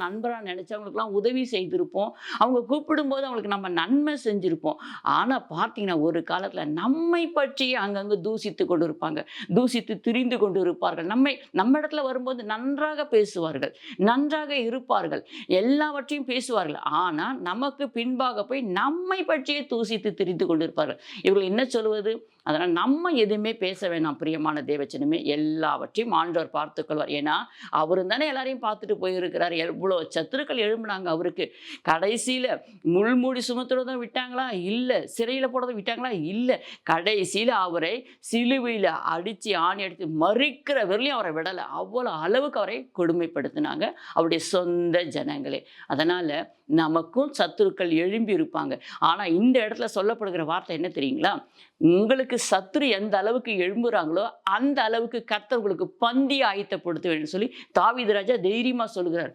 நண்பரா நினைச்சவங்களுக்கெல்லாம் உதவி செய்திருப்போம். அவங்க கூப்பிடும்போது அவங்களுக்கு நம்ம நன்மை செஞ்சிருப்போம். ஆனா பார்த்தீங்கன்னா, ஒரு காலத்தில நம்மை பற்றியே அங்கங்க தூசித்து கொண்டு இருப்பாங்க. தூசித்து திரிந்து கொண்டு இருப்பார்கள். நம்ம இடத்துல வரும்போது நன்றாக பேசுவார்கள். நன்றாக இருப்பார்கள். எல்லாவற்றையும் பேசுவார்கள். ஆனா, நமக்கு பின்பாக போய் நம்மை பற்றியே தூசித்து திரிந்து கொண்டிருப்பார்கள். இவர்கள் என்ன சொல்வது? அதனால நம்ம எதுவுமே பேச வேணாம் பிரியமான தேவச்சனமே. எல்லாவற்றையும் ஆண்டவர் பார்த்துக்கொள்வார். ஏன்னா, அவரும் தானே எல்லாரையும் பார்த்துட்டு போயிருக்கிறார். எவ்வளோ சத்துருக்கள் எழும்புனாங்க அவருக்கு. கடைசியில முள்மூடி சுமத்துறத விட்டாங்களா? இல்ல. சிறையில போடுறத விட்டாங்களா? இல்ல. கடைசியில அவரை சிலுவையில அடிச்சு, ஆணி அடித்து மறிக்கிற வரையிலும் அவரை விடல. அவ்வளோ அளவுக்கு அவரை கொடுமைப்படுத்தினாங்க. அவருடைய சொந்த ஜனங்களே. அதனால நமக்கும் சத்துருக்கள் எழும்பி இருப்பாங்க. ஆனா இந்த இடத்துல சொல்லப்படுகிற வார்த்தை என்ன தெரியுங்களா? உங்களுக்கு சத்துரு எந்த அளவுக்கு எழும்புறாங்களோ, அந்த அளவுக்கு கர்த்தர் உங்களுக்கு பந்தி ஆயத்தப்படுத்துவேன்னு சொல்லி தாவீது ராஜா தைரியமா சொல்லுகிறார்.